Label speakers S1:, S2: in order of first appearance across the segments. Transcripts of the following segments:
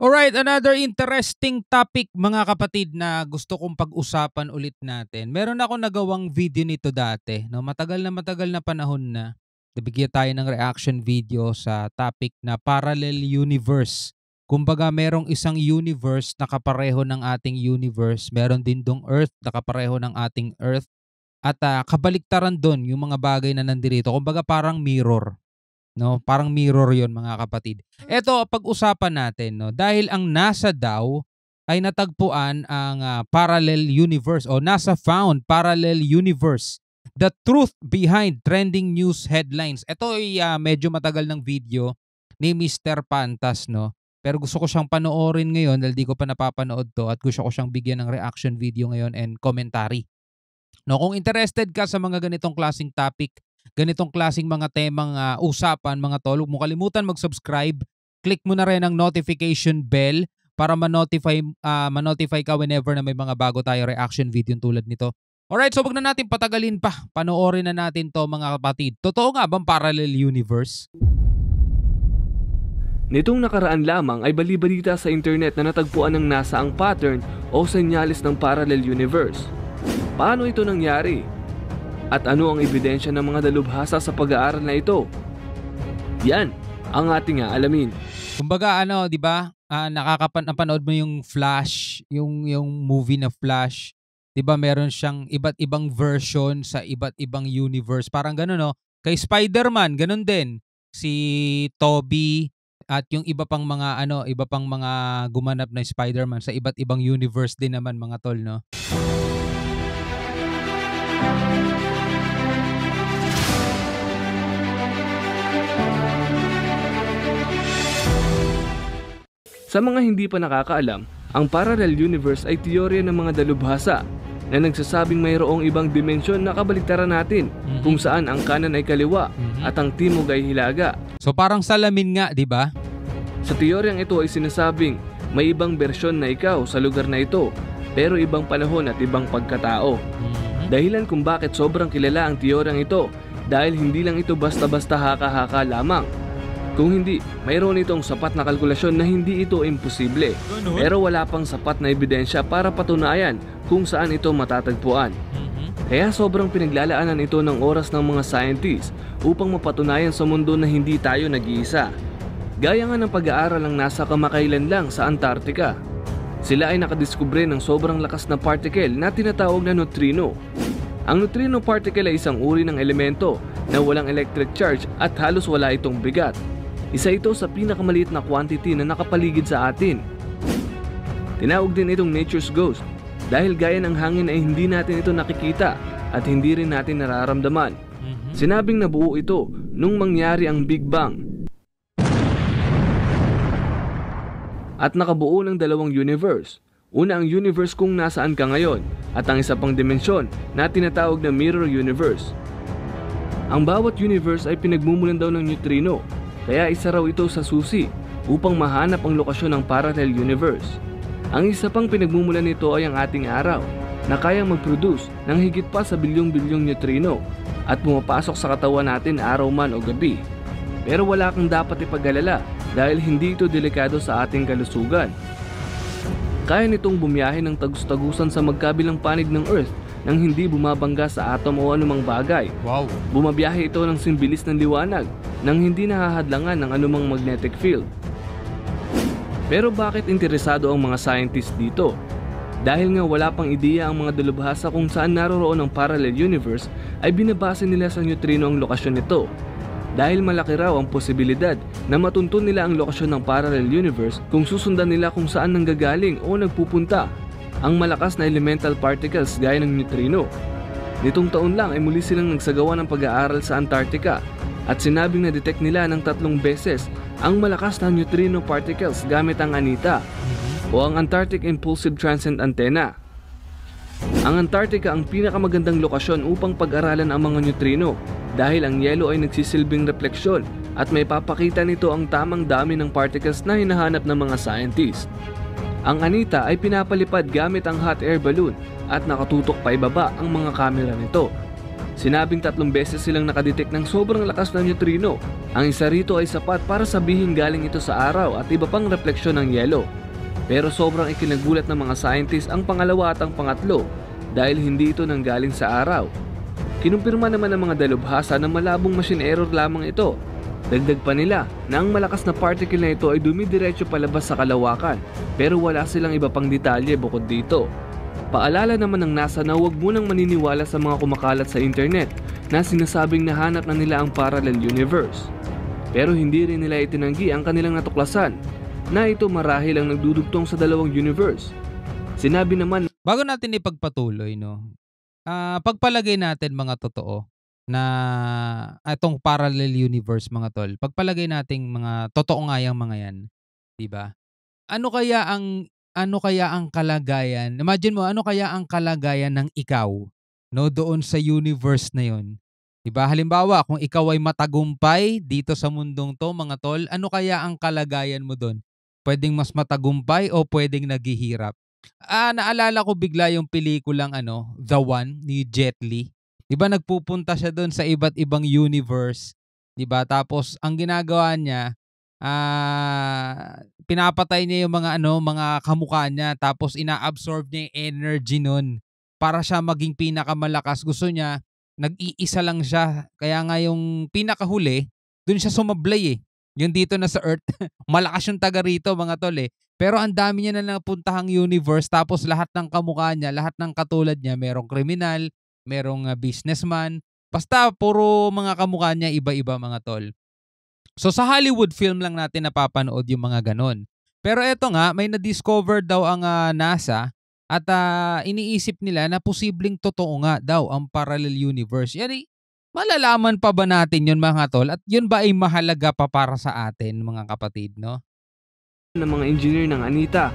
S1: Alright, another interesting topic mga kapatid na gusto kong pag-usapan ulit natin. Meron ako nagawang video nito dati, no? Matagal na panahon na. Nabigyan tayo ng reaction video sa topic na parallel universe. Kumbaga merong isang universe na kapareho ng ating universe, meron din dong Earth na kapareho ng ating Earth at kabaliktaran doon yung mga bagay na nandito. Kumbaga parang mirror. No, parang mirror 'yon mga kapatid. Eto pag-usapan natin, no, dahil ang NASA daw ay natagpuan ang parallel universe o NASA found parallel universe. The truth behind trending news headlines. Ito ay medyo matagal ng video ni Mr. Pantas, no. Pero gusto ko siyang panoorin ngayon dahil di ko pa napapanood to at gusto ko siyang bigyan ng reaction video ngayon and commentary. No, kung interested ka sa mga ganitong klaseng topic, ganitong klaseng mga temang usapan mga tol, huwag mo kalimutan mag-subscribe. Click mo na rin ang notification bell para ma-notify ka whenever na may mga bago tayo reaction video tulad nito. Alright, so wag na natin patagalin pa. Panoorin na natin to mga kapatid. Totoo nga bang parallel universe?
S2: Nitong nakaraan lamang ay bali-balita sa internet na natagpuan ng NASA ang pattern o senyales ng parallel universe. Paano ito nangyari? At ano ang ebidensya ng mga dalubhasa sa pag-aaral na ito? Yan ang ating alamin.
S1: Kumbaga 'di ba? Napanood mo yung Flash, yung movie na Flash. 'Di ba meron siyang iba't ibang version sa iba't ibang universe. Parang gano'n, no? Kay Spider-Man, gano'n din. Si Tobey at yung iba pang mga gumanap na Spider-Man sa iba't ibang universe din naman mga tol, no?
S2: Sa mga hindi pa nakakaalam, ang parallel universe ay teorya ng mga dalubhasa na nagsasabing mayroong ibang dimensyon na kabaliktaran natin kung saan ang kanan ay kaliwa at ang timog ay hilaga.
S1: So parang salamin nga, di ba?
S2: Sa teoryang ito ay sinasabing may ibang bersyon na ikaw sa lugar na ito pero ibang panahon at ibang pagkatao. Dahilan kung bakit sobrang kilala ang teoryang ito dahil hindi lang ito basta-basta haka-haka lamang. Kung hindi, mayroon itong sapat na kalkulasyon na hindi ito imposible. Pero wala pang sapat na ebidensya para patunayan kung saan ito matatagpuan. Kaya sobrang pinaglalaanan ito ng oras ng mga scientists upang mapatunayan sa mundo na hindi tayo nag-iisa. Gaya nga ng pag-aaral ng NASA kamakailan lang sa Antarctica. Sila ay nakadiskubre ng sobrang lakas na particle na tinatawag na neutrino. Ang neutrino particle ay isang uri ng elemento na walang electric charge at halos wala itong bigat. Isa ito sa pinakamaliit na quantity na nakapaligid sa atin. Tinawag din itong nature's ghost dahil gaya ng hangin ay hindi natin ito nakikita at hindi rin natin nararamdaman. Sinabing nabuo ito nung mangyari ang Big Bang. At nakabuo ng dalawang universe. Una ang universe kung nasaan ka ngayon at ang isa pang dimensyon na tinatawag na mirror universe. Ang bawat universe ay pinagmumulan daw ng neutrino. Kaya isa raw ito sa susi upang mahanap ang lokasyon ng parallel universe. Ang isa pang pinagmumulan nito ay ang ating araw na kayang mag-produce ng higit pa sa bilyong-bilyong neutrino at pumapasok sa katawan natin araw man o gabi. Pero wala kang dapat ipag-alala dahil hindi ito delikado sa ating kalusugan. Kaya nitong bumiyahe ng tagus-tagusan sa magkabilang panig ng Earth nang hindi bumabangga sa atom o anumang bagay.
S1: Wow.
S2: Bumabiyahe ito ng simbilis ng liwanag nang hindi nahahadlangan ng anumang magnetic field. Pero bakit interesado ang mga scientists dito? Dahil nga wala pang ideya ang mga dalubhasa kung saan naroroon ang parallel universe ay binabase nila sa neutrino ang lokasyon nito. Dahil malaki raw ang posibilidad na matuntun nila ang lokasyon ng parallel universe kung susundan nila kung saan nanggagaling o nagpupunta ang malakas na elemental particles gaya ng neutrino. Nitong taon lang ay muli silang nagsagawa ng pag-aaral sa Antarctica at sinabing na-detect nila ng 3 beses ang malakas na neutrino particles gamit ang ANITA o ang Antarctic Impulsive Transient Antenna. Ang Antarctica ang pinakamagandang lokasyon upang pag-aralan ang mga neutrino dahil ang yelo ay nagsisilbing refleksyon at may papakita nito ang tamang dami ng particles na hinahanap ng mga scientists. Ang ANITA ay pinapalipad gamit ang hot air balloon at nakatutok pa ibaba ang mga kamera nito. Sinabing 3 beses silang nakadetect ng sobrang lakas na neutrino. Ang isa rito ay sapat para sabihin galing ito sa araw at iba pang refleksyon ng yelo. Pero sobrang ikinagulat ng mga scientist ang pangalawa at ang pangatlo dahil hindi ito nanggaling sa araw. Kinumpirma naman ng mga dalubhasa na malabong machine error lamang ito. Dagdag pa nila na ang malakas na particle na ito ay dumidiretso palabas sa kalawakan pero wala silang iba pang detalye bukod dito. Paalala naman ng NASA na huwag munang maniniwala sa mga kumakalat sa internet na sinasabing nahanap na nila ang parallel universe. Pero hindi rin nila itinanggi ang kanilang natuklasan na ito marahil ang nagdudugtong sa dalawang universe. Sinabi naman,
S1: bago natin ipagpatuloy, no, pagpalagay natin mga totoo na itong parallel universe mga tol, pagpalagay nating mga totoo nga yung mga yan, di ba? Ano kaya ang kalagayan? Imagine mo, ano kaya ang kalagayan ng ikaw, no, doon sa universe na 'yon? 'Di ba? Halimbawa, kung ikaw ay matagumpay dito sa mundong 'to, mga tol, ano kaya ang kalagayan mo doon? Pwedeng mas matagumpay o pwedeng naghihirap? Naalala ko bigla yung pelikulang The One ni Jet Li. 'Di ba nagpupunta siya doon sa iba't ibang universe, 'di ba? Tapos ang ginagawa niya, pinapatay niya yung mga kamukha niya tapos ina-absorb niya yung energy nun para siya maging pinakamalakas. Gusto niya, nag-iisa lang siya. Kaya nga yung pinakahuli, dun siya sumablay eh. Yung dito na sa Earth, malakas yung taga rito mga tol eh. Pero ang dami niya na napuntahang universe tapos lahat ng kamukha niya, lahat ng katulad niya, merong kriminal, merong businessman. Basta puro mga kamukha niya iba-iba mga tol. So sa Hollywood film lang natin napapanood yung mga ganon. Pero eto nga, may na-discover daw ang NASA at iniisip nila na posibleng totoo nga daw ang parallel universe. Yani, malalaman pa ba natin yun mga tol? At yun ba ay mahalaga pa para sa atin mga kapatid, no?
S2: ng mga engineer ng Anita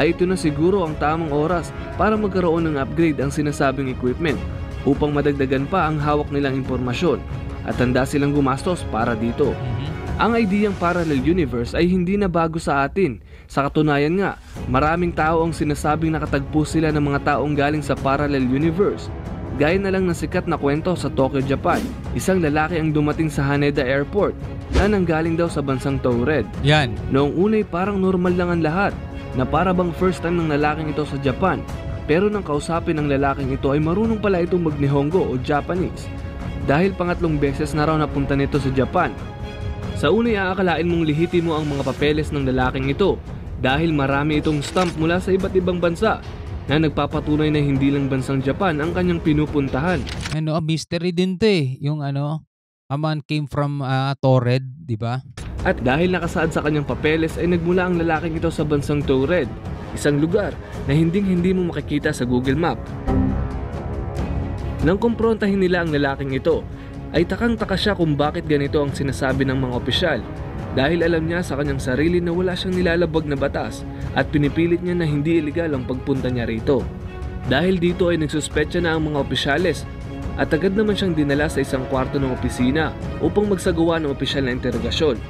S2: ay ito na siguro ang tamang oras para magkaroon ng upgrade ang sinasabing equipment upang madagdagan pa ang hawak nilang impormasyon at handa silang gumastos para dito. Ang ideyang parallel universe ay hindi na bago sa atin. Sa katunayan nga, maraming tao ang sinasabing nakatagpo sila ng mga taong galing sa parallel universe. Gaya na lang ng sikat na kwento sa Tokyo, Japan. Isang lalaki ang dumating sa Haneda Airport na nanggaling daw sa bansang Taured.
S1: Yan.
S2: Noong unay parang normal lang ang lahat, na para bang first time ng lalaking ito sa Japan. Pero nang kausapin ng lalaking ito ay marunong pala itong mag-Nihongo o Japanese. Dahil pangatlong beses na raw napunta nito sa Japan. Sa unay aakalain mong lihitimo ang mga papeles ng lalaking ito dahil marami itong stamp mula sa iba't ibang bansa na nagpapatunay na hindi lang bansang Japan ang kanyang pinupuntahan.
S1: Mystery din 'to eh. Yung a man came from Taured, di ba?
S2: At dahil nakasaad sa kanyang papeles ay nagmula ang lalaking ito sa bansang Taured, isang lugar na hindi mo makikita sa Google Map. Nang kumprontahin nila ang lalaking ito, ay takang-taka siya kung bakit ganito ang sinasabi ng mga opisyal dahil alam niya sa kanyang sarili na wala siyang nilalabag na batas at pinipilit niya na hindi ilegal ang pagpunta niya rito. Dahil dito ay nagsuspetsa na ang mga opisyales at agad naman siyang dinala sa isang kwarto ng opisina upang magsagawa ng opisyal na interogasyon.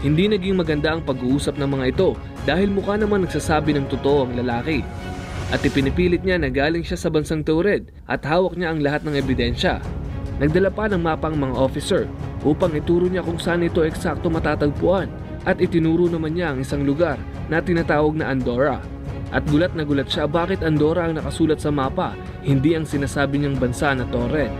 S2: Hindi naging maganda ang pag-uusap ng mga ito dahil mukha naman nagsasabi ng totoo ang lalaki. At ipinipilit niya na galing siya sa bansang Taured at hawak niya ang lahat ng ebidensya. Nagdala pa ng mapa ang mga officer upang ituro niya kung saan ito eksakto matatagpuan at itinuro naman niya ang isang lugar na tinatawag na Andorra. At gulat na gulat siya bakit Andorra ang nakasulat sa mapa, hindi ang sinasabi niyang bansa na Taured.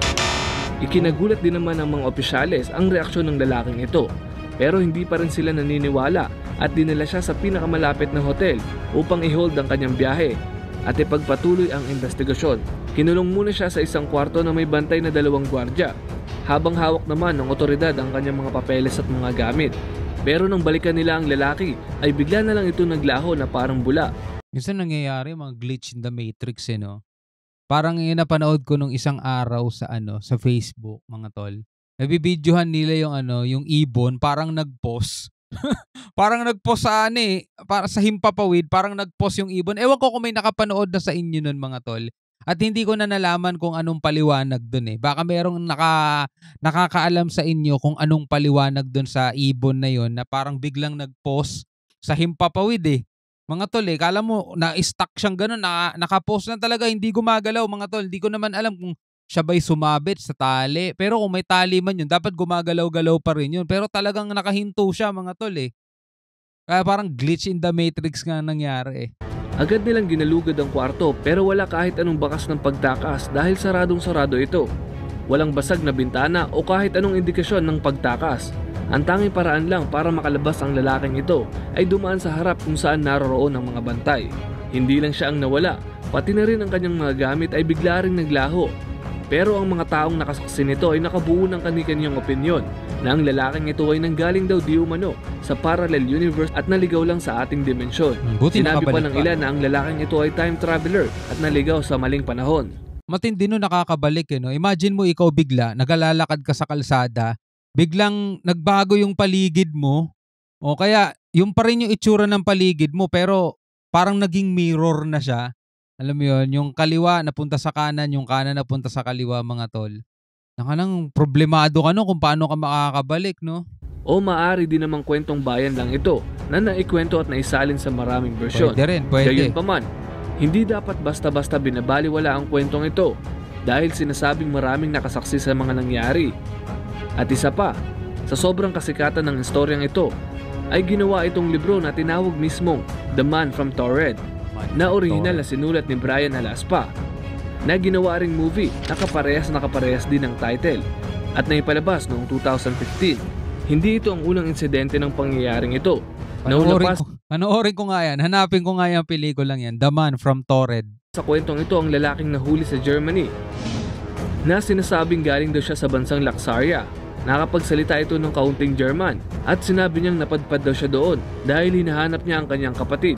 S2: Ikinagulat din naman ng mga opisyales ang reaksyon ng lalaking ito pero hindi pa rin sila naniniwala at dinala siya sa pinakamalapit na hotel upang i-hold ang kanyang biyahe at ipagpatuloy ang investigasyon. Kinulong muna siya sa isang kwarto na may bantay na 2 gwardya, habang hawak naman ng otoridad ang kanyang mga papeles at mga gamit. Pero nang balikan nila ang lalaki, ay bigla na lang ito naglaho na parang bula.
S1: Minsan nangyayari mga glitch in the matrix no? Parang yung napanood ko nung isang araw sa sa Facebook, mga tol. Nabibidyohan nila yung ibon, parang nag-pause. Parang nag-pause sa para sa himpapawid, parang nag-pause yung ibon. Ewan ko kung may nakapanood na sa inyo nun mga tol. At hindi ko na nalaman kung anong paliwanag dun eh. Baka merong nakakaalam sa inyo kung anong paliwanag dun sa ibon na yon na parang biglang nag-pause sa himpapawid eh. Mga tol kala mo na-stuck siyang ganun, naka-pause na talaga, hindi gumagalaw mga tol. Hindi ko naman alam kung siya ba'y sumabit sa tali? Pero kung may tali man yun, dapat gumagalaw-galaw pa rin yun. Pero talagang nakahinto siya mga tol eh. Kaya parang glitch in the matrix nga nangyari eh.
S2: Agad nilang ginalugad ang kwarto pero wala kahit anong bakas ng pagtakas dahil saradong-sarado ito. Walang basag na bintana o kahit anong indikasyon ng pagtakas. Ang tanging paraan lang para makalabas ang lalaking ito ay dumaan sa harap kung saan naroroon ang mga bantay. Hindi lang siya ang nawala, pati na rin ang kanyang mga gamit ay bigla ring naglaho. Pero ang mga taong nakasaksi nito ay nakabuo ng kani-kanyang opinyon na ang lalaking ito ay nanggaling daw di umano sa parallel universe at naligaw lang sa ating dimensyon. Sinabi pa ng ilan na ang lalaking ito ay time traveler at naligaw sa maling panahon.
S1: Matindi no, nakakabalik eh, no? Imagine mo ikaw bigla, nagalalakad ka sa kalsada, biglang nagbago yung paligid mo, o kaya yung pa rin yung itsura ng paligid mo pero parang naging mirror na siya. Alam mo yun, yung kaliwa napunta sa kanan, yung kanan napunta sa kaliwa mga tol. Nang problemado ka no kung paano ka makakabalik no?
S2: O maaari din namang kwentong bayan lang ito na naikwento at naisalin sa maraming bersyon.
S1: Pwede rin, pwede.
S2: Gayunpaman, hindi dapat basta-basta binabaliwala ang kwentong ito dahil sinasabing maraming nakasaksi sa mga nangyari. At isa pa, sa sobrang kasikatan ng istoryang ito, ay ginawa itong libro na tinawag mismong The Man from Torred, na orihinal na sinulat ni Brian Alaspa, na ginawa ring movie na kaparehas din ng title at naipalabas noong 2015. Hindi ito ang unang insidente ng pangyayaring ito.
S1: Panoorin ko nga yan. Hanapin ko nga yung pelikulang yan. The Man from Torred.
S2: Sa kwentong ito ang lalaking nahuli sa Germany na sinasabing galing daw siya sa bansang Laxaria. Nakapagsalita ito ng kaunting German at sinabi niyang napadpad daw siya doon dahil hinahanap niya ang kanyang kapatid.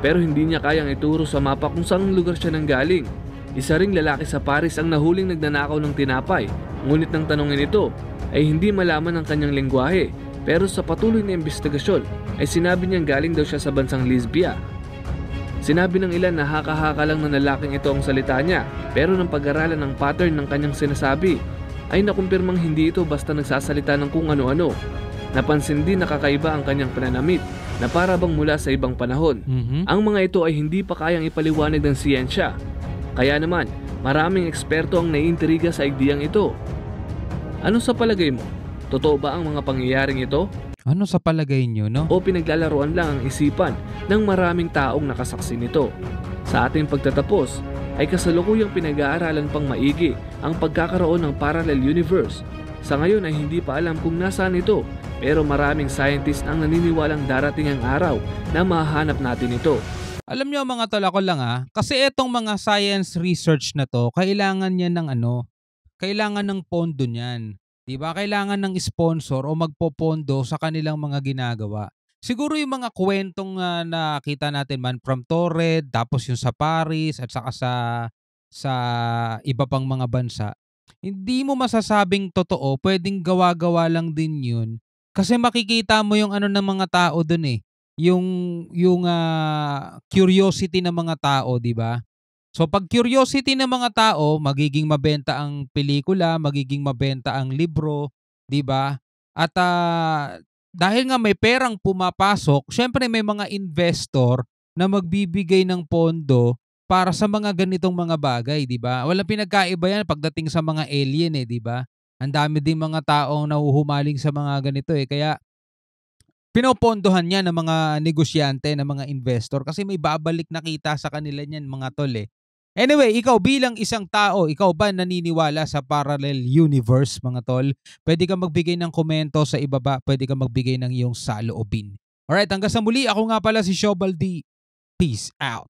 S2: Pero hindi niya kayang ituro sa mapa kung saang lugar siya nanggaling. Isa ring lalaki sa Paris ang nahuling nagnanakaw ng tinapay. Ngunit nang tanongin ito ay hindi malaman ang kanyang lengguwahe. Pero sa patuloy na investigasyon ay sinabi niyang galing daw siya sa bansang Lisbia. Sinabi ng ilan na haka-haka lang na lalaking ito ang salita niya. Pero nang pag-aralan ng pattern ng kanyang sinasabi ay nakumpirmang hindi ito basta nagsasalita ng kung ano-ano. Napansin din na kakaiba ang kanyang pananamit na para bang mula sa ibang panahon. Ang mga ito ay hindi pa kayang ipaliwanag ng siyensya. Kaya naman, maraming eksperto ang naiintriga sa ideyang ito. Ano sa palagay mo? Totoo ba ang mga pangyayaring ito?
S1: Ano sa palagay nyo, no?
S2: O pinaglalaruan lang ang isipan ng maraming taong nakasaksi nito? Sa ating pagtatapos, ay kasalukuyang pinag-aaralan pang maigi ang pagkakaroon ng parallel universe. Sa ngayon ay hindi pa alam kung nasaan ito, pero maraming scientist ang naniniwalang darating ang araw na mahahanap natin ito.
S1: Alam nyo mga tol, ako lang kasi etong mga science research na to, kailangan niya ng kailangan ng pondo niyan. Diba? Kailangan ng sponsor o magpopondo sa kanilang mga ginagawa. Siguro yung mga kwentong nakita natin, Man from Torred, tapos yung sa Paris at saka sa iba pang mga bansa, hindi mo masasabing totoo, pwedeng gawa-gawa lang din yun. Kasi makikita mo yung ng mga tao dun eh. Yung curiosity ng mga tao, di ba? So pag curiosity ng mga tao, magiging mabenta ang pelikula, magiging mabenta ang libro, di ba? At dahil nga may perang pumapasok, syempre may mga investor na magbibigay ng pondo para sa mga ganitong mga bagay, di ba? Walang pinagkaiba yan pagdating sa mga alien eh, di ba? Ang dami din mga taong nahuhumaling sa mga ganito eh. Kaya pinopondohan niya ng mga negosyante, ng mga investor kasi may babalik na kita sa kanila niyan mga tol eh. Anyway, ikaw bilang isang tao, ikaw ba naniniwala sa parallel universe mga tol? Pwede ka magbigay ng komento sa ibaba, pwede ka magbigay ng iyong saloobin. Alright, hanggang sa muli, ako nga pala si Shobal D. Peace out.